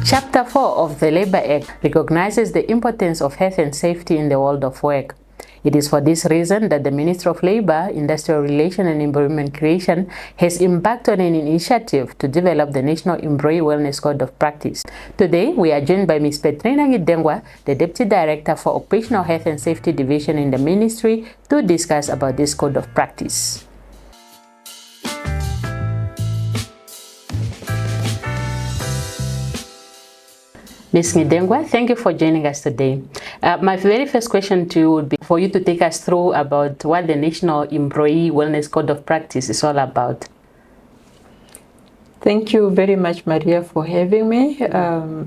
Chapter 4 of the Labour Act recognizes the importance of health and safety in the world of work. It is for this reason that the Ministry of Labour, Industrial Relations and Employment Creation has embarked on an initiative to develop the National Employee Wellness Code of Practice. Today, we are joined by Ms. Petrina Nghidengwa, the Deputy Director for Occupational Health and Safety Division in the Ministry, to discuss about this Code of Practice. Ms. Nghidengwa, thank you for joining us today. My very first question to you would be for you to take us through about what the National Employee Wellness Code of Practice is all about. Thank you very much, Maria, for having me.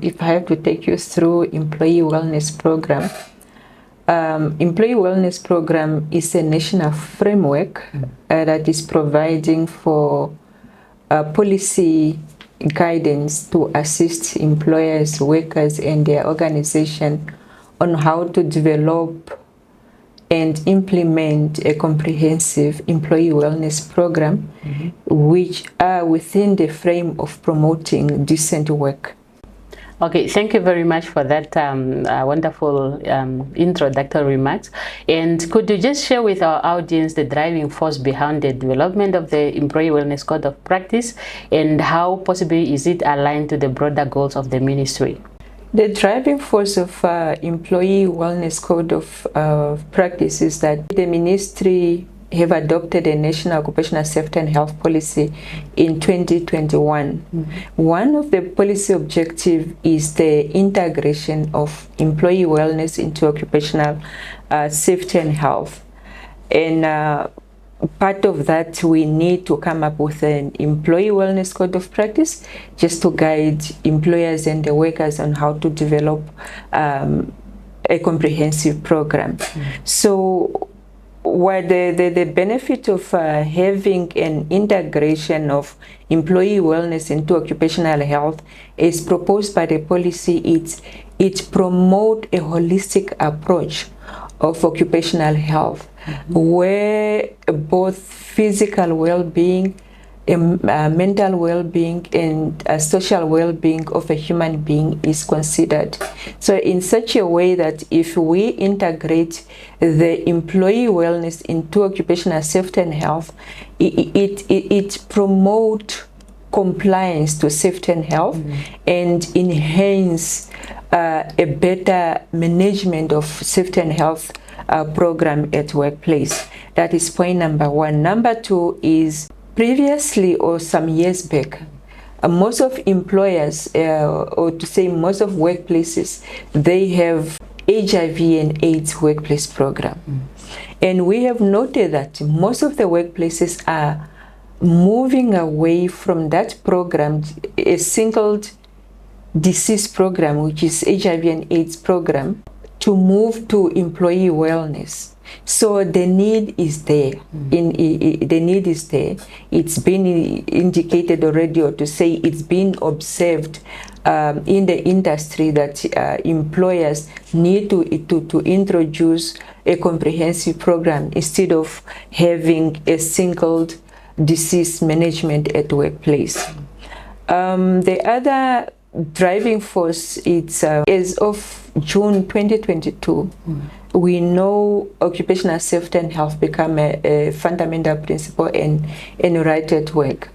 If I have to take you through Employee Wellness Program. Employee Wellness Program is a national framework that is providing for policy guidance to assist employers, workers, and their organization on how to develop and implement a comprehensive employee wellness program, which are within the frame of promoting decent work. Okay, thank you very much for that wonderful introductory remarks. And could you just share with our audience the driving force behind the development of the Employee Wellness Code of Practice, and how possibly is it aligned to the broader goals of the ministry? The driving force of Employee Wellness Code of Practice is that the ministry have adopted a national occupational safety and health policy in 2021. One of the policy objectives is the integration of employee wellness into occupational safety and health. And part of that, we need to come up with an employee wellness code of practice just to guide employers and the workers on how to develop a comprehensive program. So what the benefit of having an integration of employee wellness into occupational health is proposed by the policy. It promotes a holistic approach of occupational health, where both physical well-being, mental well-being, and social well-being of a human being is considered. So in such a way that if we integrate the employee wellness into occupational safety and health, it promotes compliance to safety and health and enhance a better management of safety and health program at workplace. That is point number one. Number two is previously, or some years back, most of employers, or to say most of workplaces, they have HIV and AIDS workplace program. And we have noted that most of the workplaces are moving away from that program, a single disease program, which is HIV and AIDS program, to move to employee wellness. So the need is there. The need is there. It's been indicated already, or to say it's been observed in the industry that employers need to introduce a comprehensive program instead of having a single disease management at workplace. The other driving force, it's as of June 2022, we know occupational safety and health become a fundamental principle and right at work.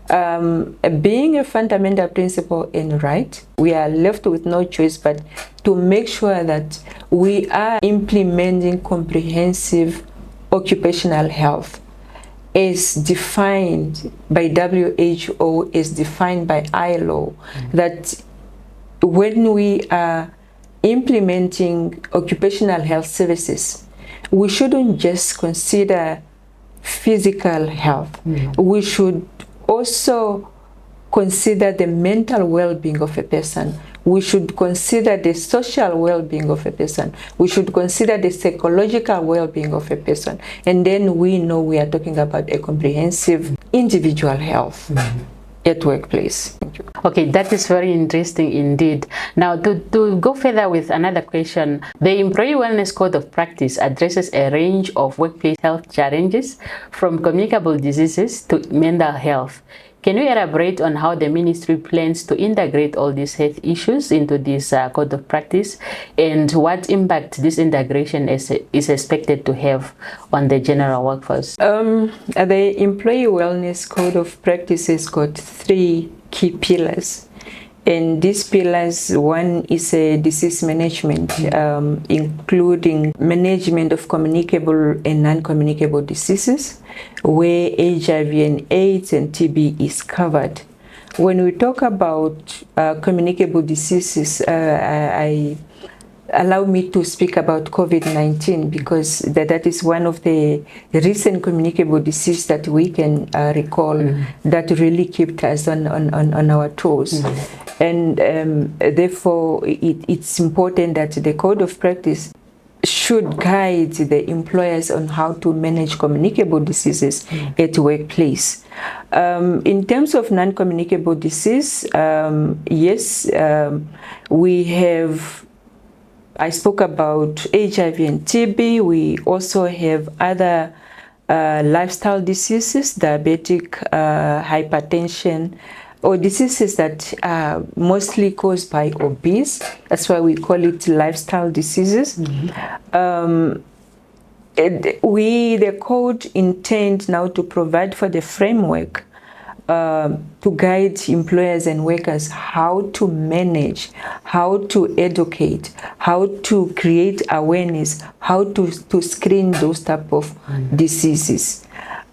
Being a fundamental principle and right, we are left with no choice but to make sure that we are implementing comprehensive occupational health as defined by WHO, as defined by ILO, that when we are implementing occupational health services, we shouldn't just consider physical health. We should also consider the mental well-being of a person. We should consider the social well-being of a person. We should consider the psychological well-being of a person. And then we know we are talking about a comprehensive individual health at workplace. Thank you. Okay, that is very interesting indeed. Now, to go further with another question, the Employee Wellness Code of Practice addresses a range of workplace health challenges, from communicable diseases to mental health. Can you elaborate on how the ministry plans to integrate all these health issues into this code of practice, and what impact this integration is expected to have on the general workforce? The Employee Wellness Code of Practice has got 3 key pillars. And these pillars, one is a disease management, including management of communicable and non-communicable diseases, where HIV and AIDS and TB is covered. When we talk about communicable diseases, allow me to speak about COVID-19, because that is one of the recent communicable disease that we can recall that really kept us on our toes. And therefore, it's important that the code of practice should guide the employers on how to manage communicable diseases at workplace. In terms of non-communicable disease, yes, we have, I spoke about HIV and TB. We also have other lifestyle diseases, diabetic, hypertension, or diseases that are mostly caused by obese. That's why we call it lifestyle diseases. The code intends now to provide for the framework to guide employers and workers how to manage, how to educate, how to create awareness, how to screen those type of diseases.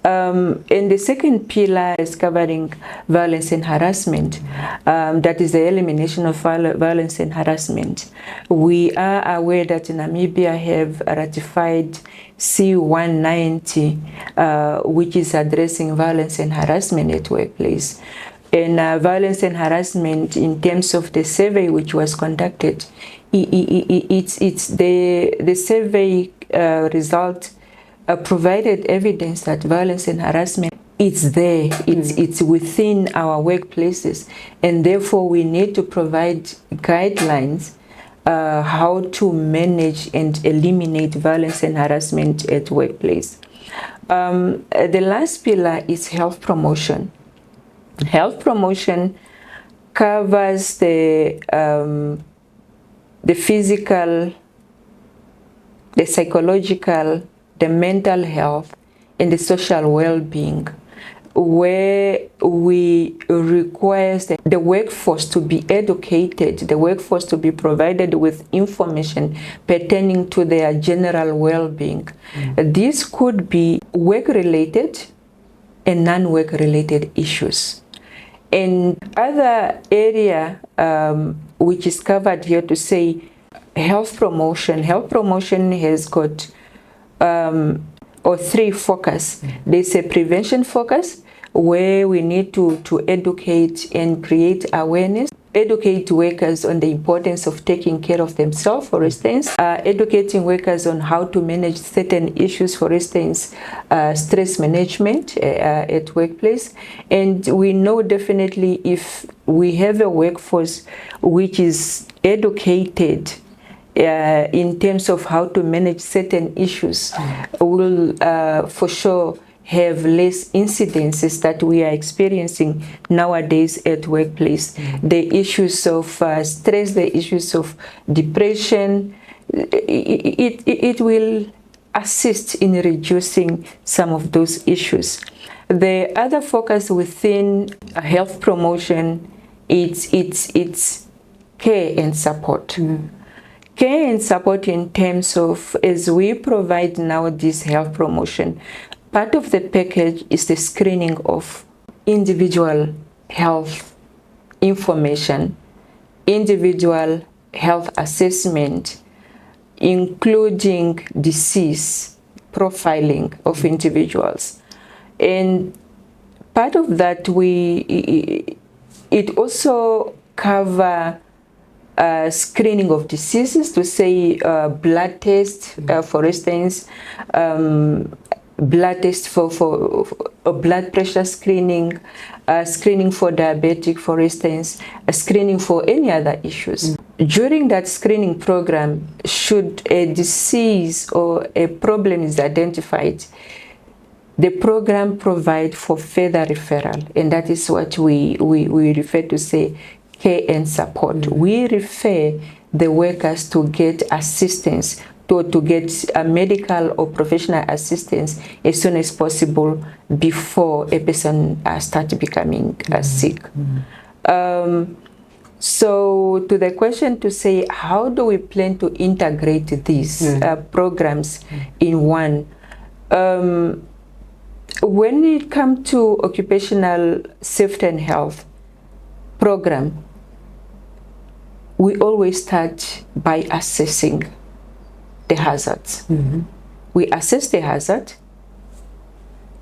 And the second pillar is covering violence and harassment. That is the elimination of violence and harassment. We are aware that Namibia have ratified C190, which is addressing violence and harassment at workplace. And violence and harassment, in terms of the survey which was conducted, it's the survey result provided evidence that violence and harassment, it's there, it's within our workplaces, and therefore we need to provide guidelines how to manage and eliminate violence and harassment at workplace. The last pillar is health promotion. Health promotion covers the physical, the psychological, the mental health, and the social well-being, where we require the workforce to be educated, the workforce to be provided with information pertaining to their general well-being. This could be work-related and non-work-related issues. And other area which is covered here to say health promotion. Health promotion has got or 3 focus. There's a prevention focus, where we need to educate and create awareness, educate workers on the importance of taking care of themselves, for instance, educating workers on how to manage certain issues, for instance, stress management at workplace. And we know definitely if we have a workforce which is educated in terms of how to manage certain issues, will for sure have less incidences that we are experiencing nowadays at workplace. The issues of stress, the issues of depression, it will assist in reducing some of those issues. The other focus within health promotion, it's care and support. Care and support in terms of, as we provide now this health promotion, part of the package is the screening of individual health information, individual health assessment, including disease profiling of individuals. And part of that, it also covers screening of diseases, to say blood tests, for instance, blood test for blood pressure screening, screening for diabetic, for instance, screening for any other issues. During that screening program, should a disease or a problem is identified, the program provides for further referral, and that is what we refer to say care and support. We refer the workers to get assistance, to get a medical or professional assistance as soon as possible before a person starts becoming sick. So to the question to say, how do we plan to integrate these programs in one? When it comes to occupational safety and health program, we always start by assessing the hazards. We assess the hazard,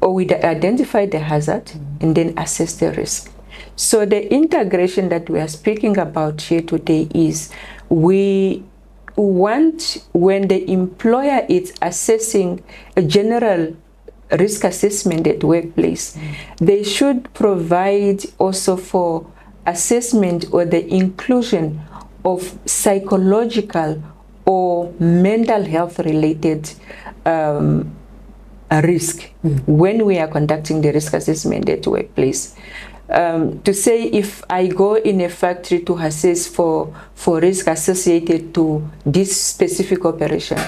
or we identify the hazard, and then assess the risk. So the integration that we are speaking about here today is we want, when the employer is assessing a general risk assessment at workplace, they should provide also for assessment or the inclusion of psychological or mental health related risk when we are conducting the risk assessment at workplace. To say, if I go in a factory to assess for risk associated to this specific operation,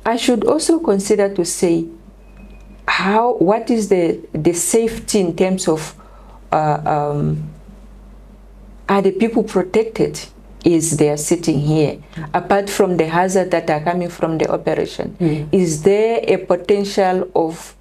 I should also consider to say what is the safety in terms of are the people protected as they are sitting here, apart from the hazard that are coming from the operation? Is there a potential of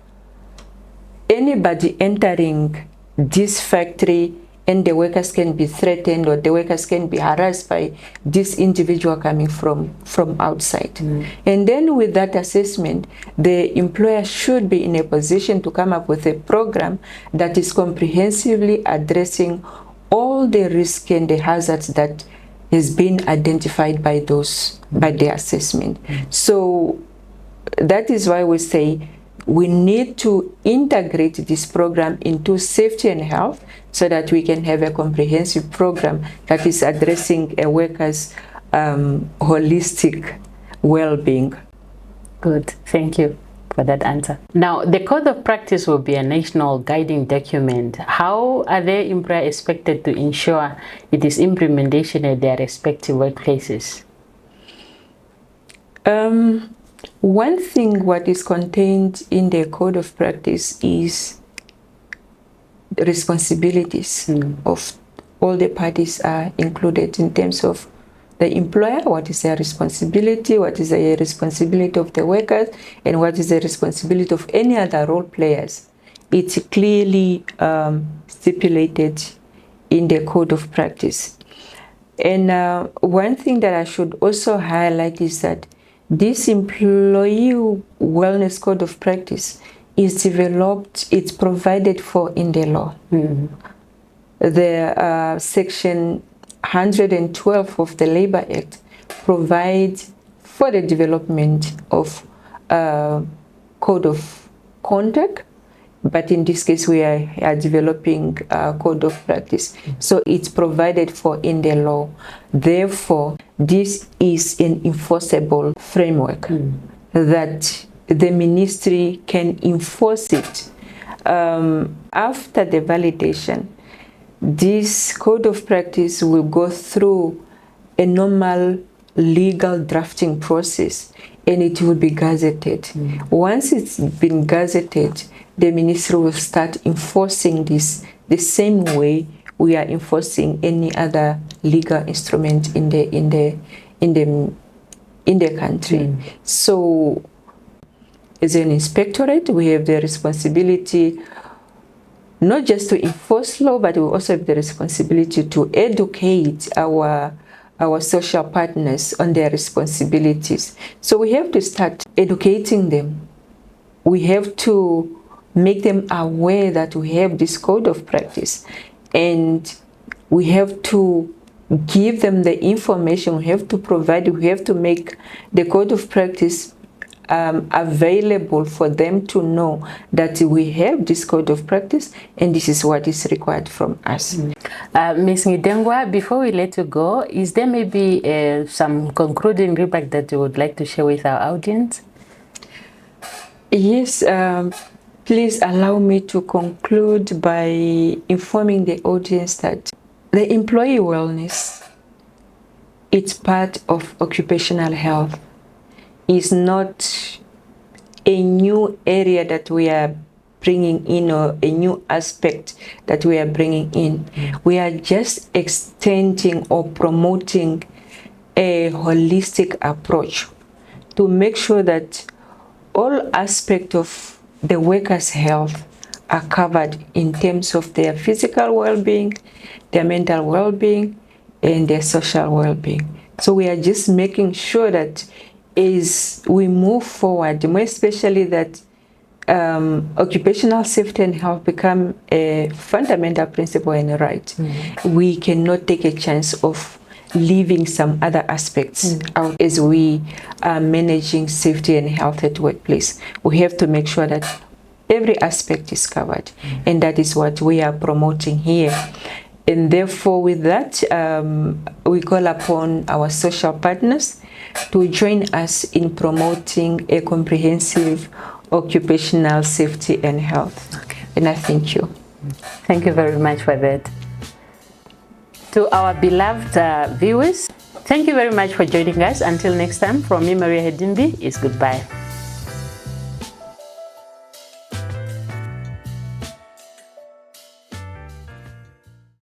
anybody entering this factory and the workers can be threatened, or the workers can be harassed by this individual coming from outside? And then with that assessment, the employer should be in a position to come up with a program that is comprehensively addressing all the risks and the hazards that has been identified by the assessment. So that is why we say we need to integrate this program into safety and health so that we can have a comprehensive program that is addressing a worker's holistic well-being. Good, thank you for that answer. Now, the code of practice will be a national guiding document. How are the employers expected to ensure it is implementation at their respective workplaces? One thing what is contained in the code of practice is the responsibilities of all the parties are included in terms of the employer, what is their responsibility, what is the responsibility of the workers, and what is the responsibility of any other role players. It's clearly stipulated in the code of practice. And one thing that I should also highlight is that this employee wellness code of practice is developed, it's provided for in the law. The section 112 of the Labor Act provides for the development of code of conduct, but in this case we are developing a code of practice. So it's provided for in the law. Therefore, this is an enforceable framework that the ministry can enforce it. After the validation, this code of practice will go through a normal legal drafting process and it will be gazetted. Once it's been gazetted, the ministry will start enforcing this the same way we are enforcing any other legal instrument in the country. So as an inspectorate, we have the responsibility not just to enforce law, but we also have the responsibility to educate our social partners on their responsibilities. So we have to start educating them. We have to make them aware that we have this code of practice, and we have to give them the information. We have to provide, we have to make the code of practice available for them to know that we have this code of practice and this is what is required from us. Ms. Nghidengwa, before we let you go, is there maybe some concluding remark that you would like to share with our audience? Yes, please allow me to conclude by informing the audience that the employee wellness, it's part of occupational health. Is not a new area that we are bringing in or a new aspect that we are bringing in. We are just extending or promoting a holistic approach to make sure that all aspects of the workers' health are covered in terms of their physical well-being, their mental well-being, and their social well-being. So we are just making sure that as we move forward, more especially that occupational safety and health become a fundamental principle and a right, we cannot take a chance of leaving some other aspects out as we are managing safety and health at workplace. We have to make sure that every aspect is covered, and that is what we are promoting here. And therefore, with that, we call upon our social partners to join us in promoting a comprehensive occupational safety and health. Okay. And I thank you. Thank you very much for that. To our beloved viewers, thank you very much for joining us. Until next time, from me, Maria Hedimbi, is goodbye.